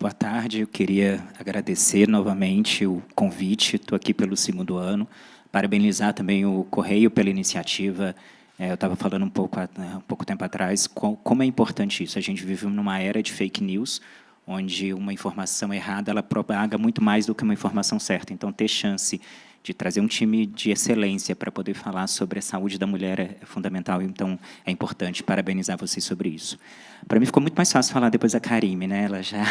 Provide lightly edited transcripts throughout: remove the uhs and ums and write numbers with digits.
boa tarde. Eu queria agradecer novamente o convite. Estou aqui pelo 2º ano. Parabenizar também o Correio pela iniciativa. Eu estava falando um pouco tempo atrás como é importante isso. A gente vive numa era de fake news, onde uma informação errada ela propaga muito mais do que uma informação certa. Então, ter chance de trazer um time de excelência para poder falar sobre a saúde da mulher é fundamental. Então, é importante parabenizar vocês sobre isso. Para mim, ficou muito mais fácil falar depois da Karime, né? Ela já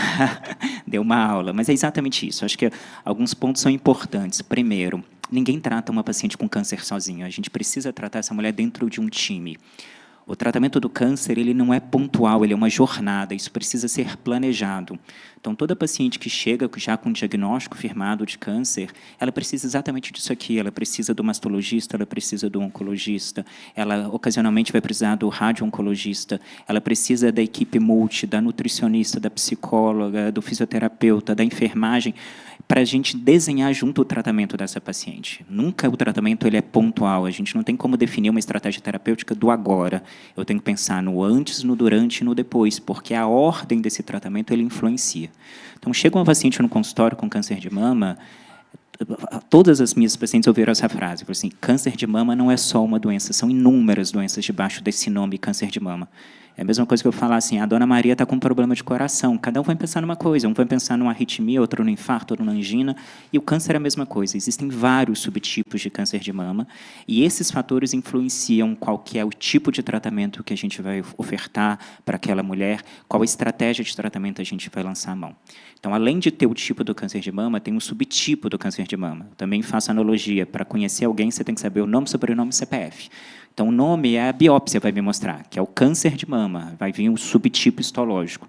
deu uma aula, mas é exatamente isso. Acho que alguns pontos são importantes. Primeiro, ninguém trata uma paciente com câncer sozinho. A gente precisa tratar essa mulher dentro de um time. O tratamento do câncer ele não é pontual, ele é uma jornada, isso precisa ser planejado. Então, toda paciente que chega já com diagnóstico firmado de câncer, ela precisa exatamente disso aqui, ela precisa do mastologista, ela precisa do oncologista, ela ocasionalmente vai precisar do radio-oncologista, ela precisa da equipe multi, da nutricionista, da psicóloga, do fisioterapeuta, da enfermagem, para a gente desenhar junto o tratamento dessa paciente. Nunca o tratamento ele é pontual, a gente não tem como definir uma estratégia terapêutica do agora. Eu tenho que pensar no antes, no durante e no depois, porque a ordem desse tratamento ele influencia. Então, chega uma paciente no consultório com câncer de mama, todas as minhas pacientes ouviram essa frase, assim, câncer de mama não é só uma doença, são inúmeras doenças debaixo desse nome, câncer de mama. É a mesma coisa que eu falar assim, a dona Maria está com um problema de coração, cada um vai pensar numa coisa, um vai pensar numa arritmia, outro no infarto, outro na angina, e o câncer é a mesma coisa. Existem vários subtipos de câncer de mama, e esses fatores influenciam qual que é o tipo de tratamento que a gente vai ofertar para aquela mulher, qual estratégia de tratamento a gente vai lançar a mão. Então, além de ter o tipo do câncer de mama, tem um subtipo do câncer de mama. Eu também faço analogia, para conhecer alguém, você tem que saber o nome, sobrenome e CPF. Então, o nome é a biópsia, vai me mostrar, que é o câncer de mama, vai vir um subtipo histológico.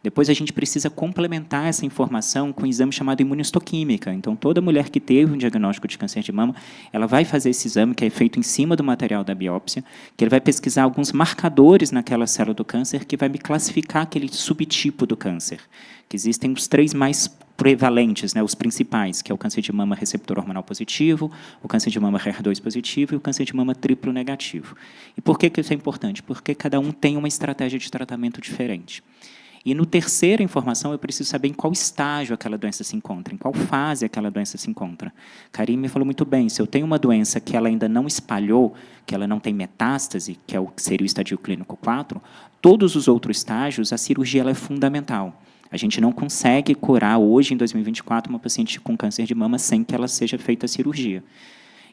Depois, a gente precisa complementar essa informação com um exame chamado imunistoquímica. Então, toda mulher que teve um diagnóstico de câncer de mama, ela vai fazer esse exame, que é feito em cima do material da biópsia, que ele vai pesquisar alguns marcadores naquela célula do câncer, que vai me classificar aquele subtipo do câncer. Que existem os 3 mais prevalentes, né, os principais, que é o câncer de mama receptor hormonal positivo, o câncer de mama HER2 positivo e o câncer de mama triplo negativo. E por que isso é importante? Porque cada um tem uma estratégia de tratamento diferente. E no terceira informação, eu preciso saber em qual estágio aquela doença se encontra, em qual fase aquela doença se encontra. Karime falou muito bem, se eu tenho uma doença que ela ainda não espalhou, que ela não tem metástase, que seria o estadio clínico 4, todos os outros estágios, a cirurgia ela é fundamental. A gente não consegue curar hoje, em 2024, uma paciente com câncer de mama sem que ela seja feita a cirurgia.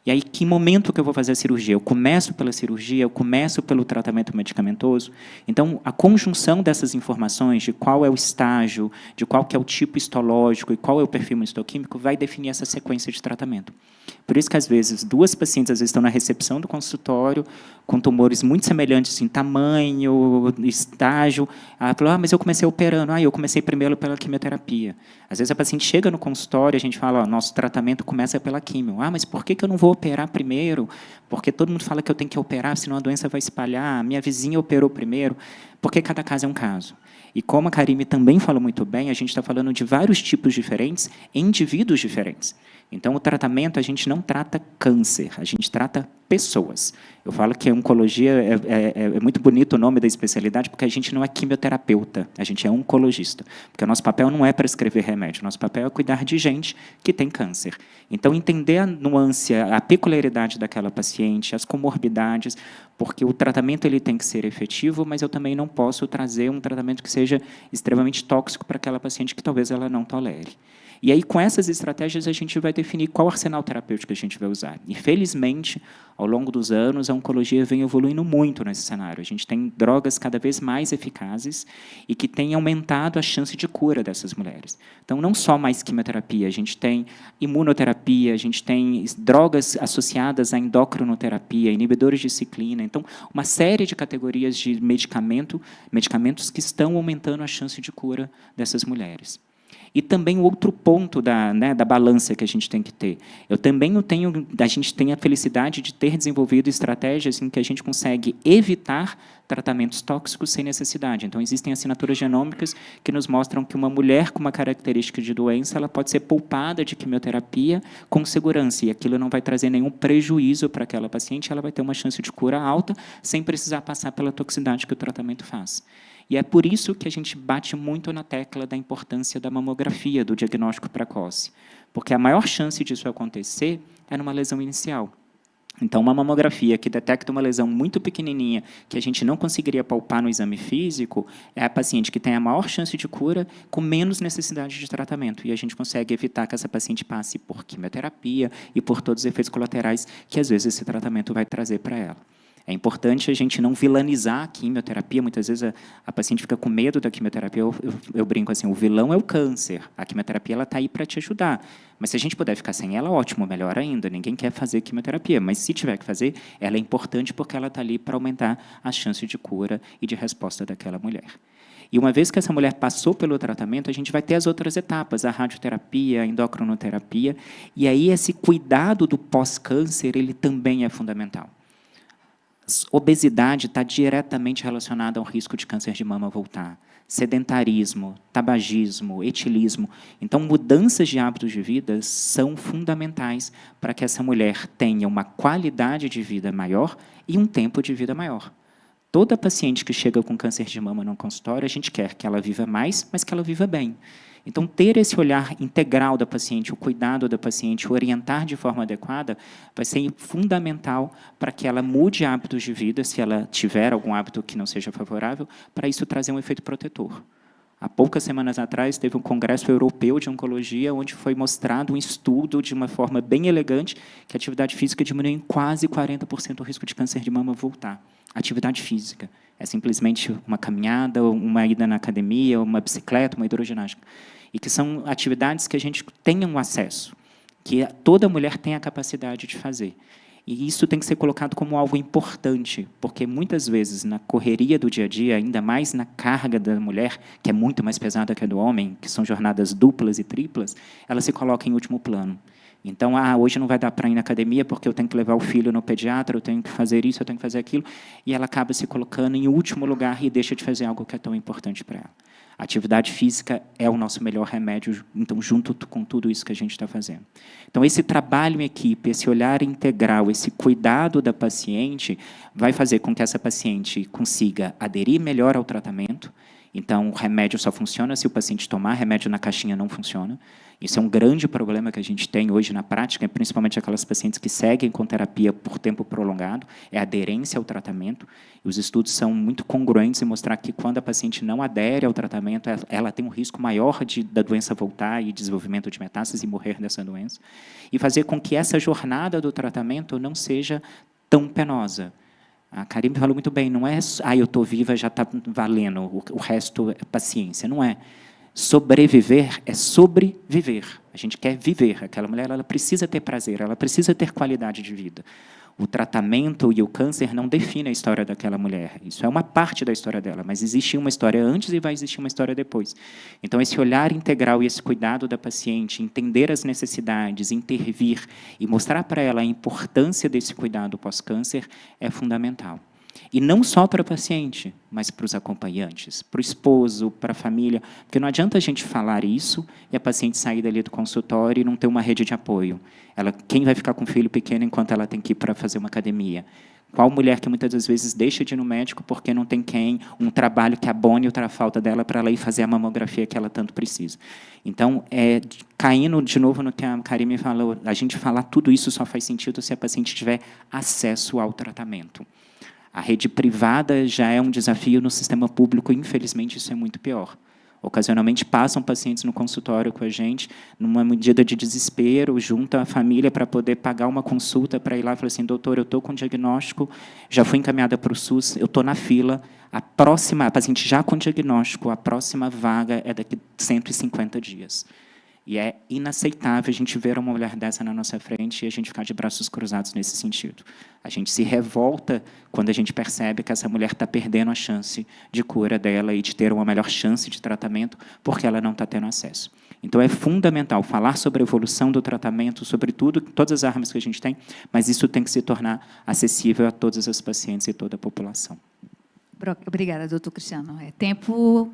E aí, que momento que eu vou fazer a cirurgia? Eu começo pela cirurgia, eu começo pelo tratamento medicamentoso? Então, a conjunção dessas informações, de qual é o estágio, de qual que é o tipo histológico e qual é o perfil imunistoquímico, vai definir essa sequência de tratamento. Por isso que, às vezes, 2 pacientes às vezes, estão na recepção do consultório, com tumores muito semelhantes em tamanho, estágio. Ela falou, mas eu comecei operando. Eu comecei primeiro pela quimioterapia. Às vezes, a paciente chega no consultório e a gente fala, nosso tratamento começa pela quimio. Mas por que eu não vou operar primeiro? Porque todo mundo fala que eu tenho que operar, senão a doença vai espalhar. Minha vizinha operou primeiro. Porque cada caso é um caso. E como a Karime também falou muito bem, a gente está falando de vários tipos diferentes, em indivíduos diferentes. Então, o tratamento, a gente não trata câncer, a gente trata pessoas. Eu falo que a oncologia é muito bonito o nome da especialidade, porque a gente não é quimioterapeuta, a gente é oncologista. Porque o nosso papel não é prescrever remédio, o nosso papel é cuidar de gente que tem câncer. Então, entender a nuance, a peculiaridade daquela paciente, as comorbidades, porque o tratamento ele tem que ser efetivo, mas eu também não posso trazer um tratamento que seja extremamente tóxico para aquela paciente que talvez ela não tolere. E aí, com essas estratégias, a gente vai definir qual arsenal terapêutico a gente vai usar. E, felizmente, ao longo dos anos, a oncologia vem evoluindo muito nesse cenário. A gente tem drogas cada vez mais eficazes e que têm aumentado a chance de cura dessas mulheres. Então, não só mais quimioterapia, a gente tem imunoterapia, a gente tem drogas associadas à endocrinoterapia, inibidores de ciclina. Então, uma série de categorias de medicamentos que estão aumentando a chance de cura dessas mulheres. E também o outro ponto da balança que a gente tem que ter. A gente tem a felicidade de ter desenvolvido estratégias em que a gente consegue evitar tratamentos tóxicos sem necessidade. Então, existem assinaturas genômicas que nos mostram que uma mulher com uma característica de doença ela pode ser poupada de quimioterapia com segurança, e aquilo não vai trazer nenhum prejuízo para aquela paciente, ela vai ter uma chance de cura alta, sem precisar passar pela toxicidade que o tratamento faz. E é por isso que a gente bate muito na tecla da importância da mamografia, do diagnóstico precoce, porque a maior chance disso acontecer é numa lesão inicial. Então, uma mamografia que detecta uma lesão muito pequenininha, que a gente não conseguiria palpar no exame físico, é a paciente que tem a maior chance de cura com menos necessidade de tratamento. E a gente consegue evitar que essa paciente passe por quimioterapia e por todos os efeitos colaterais que, às vezes, esse tratamento vai trazer para ela. É importante a gente não vilanizar a quimioterapia. Muitas vezes a paciente fica com medo da quimioterapia. Eu brinco assim, o vilão é o câncer. A quimioterapia está aí para te ajudar. Mas se a gente puder ficar sem ela, ótimo, melhor ainda. Ninguém quer fazer quimioterapia. Mas se tiver que fazer, ela é importante porque ela está ali para aumentar a chance de cura e de resposta daquela mulher. E uma vez que essa mulher passou pelo tratamento, a gente vai ter as outras etapas, a radioterapia, a endocrinoterapia. E aí esse cuidado do pós-câncer, ele também é fundamental. Obesidade está diretamente relacionada ao risco de câncer de mama voltar. Sedentarismo, tabagismo, etilismo. Então, mudanças de hábitos de vida são fundamentais para que essa mulher tenha uma qualidade de vida maior e um tempo de vida maior. Toda paciente que chega com câncer de mama no consultório, a gente quer que ela viva mais, mas que ela viva bem. Então, ter esse olhar integral da paciente, o cuidado da paciente, orientar de forma adequada, vai ser fundamental para que ela mude hábitos de vida, se ela tiver algum hábito que não seja favorável, para isso trazer um efeito protetor. Há poucas semanas atrás, teve um congresso europeu de oncologia, onde foi mostrado um estudo de uma forma bem elegante que a atividade física diminui em quase 40% o risco de câncer de mama voltar. Atividade física. É simplesmente uma caminhada, uma ida na academia, uma bicicleta, uma hidroginástica. E que são atividades que a gente tenha um acesso, que toda mulher tem a capacidade de fazer. E isso tem que ser colocado como algo importante, porque muitas vezes, na correria do dia a dia, ainda mais na carga da mulher, que é muito mais pesada que a do homem, que são jornadas duplas e triplas, ela se coloca em último plano. Então, hoje não vai dar para ir na academia porque eu tenho que levar o filho no pediatra, eu tenho que fazer isso, eu tenho que fazer aquilo, e ela acaba se colocando em último lugar e deixa de fazer algo que é tão importante para ela. A atividade física é o nosso melhor remédio, então, junto com tudo isso que a gente está fazendo. Então, esse trabalho em equipe, esse olhar integral, esse cuidado da paciente, vai fazer com que essa paciente consiga aderir melhor ao tratamento. Então, o remédio só funciona se o paciente tomar, remédio na caixinha não funciona. Isso é um grande problema que a gente tem hoje na prática, principalmente aquelas pacientes que seguem com terapia por tempo prolongado, é a aderência ao tratamento. E os estudos são muito congruentes em mostrar que quando a paciente não adere ao tratamento, ela tem um risco maior da doença voltar e desenvolvimento de metástases e morrer dessa doença. E fazer com que essa jornada do tratamento não seja tão penosa. A Karime falou muito bem, não é eu estou viva, já está valendo, o resto é paciência, não é. Sobreviver é sobreviver. A gente quer viver. Aquela mulher ela precisa ter prazer, ela precisa ter qualidade de vida. O tratamento e o câncer não definem a história daquela mulher. Isso é uma parte da história dela, mas existe uma história antes e vai existir uma história depois. Então, esse olhar integral e esse cuidado da paciente, entender as necessidades, intervir e mostrar para ela a importância desse cuidado pós-câncer é fundamental. E não só para o paciente, mas para os acompanhantes, para o esposo, para a família, porque não adianta a gente falar isso e a paciente sair dali do consultório e não ter uma rede de apoio. Quem vai ficar com o filho pequeno enquanto ela tem que ir para fazer uma academia? Qual mulher que muitas das vezes deixa de ir no médico porque não tem um trabalho que abone outra falta dela para ela ir fazer a mamografia que ela tanto precisa? Então, caindo de novo no que a Karime falou, a gente falar tudo isso só faz sentido se a paciente tiver acesso ao tratamento. A rede privada já é um desafio no sistema público, infelizmente isso é muito pior. Ocasionalmente passam pacientes no consultório com a gente, numa medida de desespero, junta a família para poder pagar uma consulta para ir lá e falar assim, doutor, eu estou com diagnóstico, já fui encaminhada para o SUS, eu estou na fila, a paciente já com diagnóstico, a próxima vaga é daqui 150 dias. E é inaceitável a gente ver uma mulher dessa na nossa frente e a gente ficar de braços cruzados nesse sentido. A gente se revolta quando a gente percebe que essa mulher está perdendo a chance de cura dela e de ter uma melhor chance de tratamento porque ela não está tendo acesso. Então, é fundamental falar sobre a evolução do tratamento, sobre todas as armas que a gente tem, mas isso tem que se tornar acessível a todas as pacientes e toda a população. Obrigada, doutor Cristiano. Tempo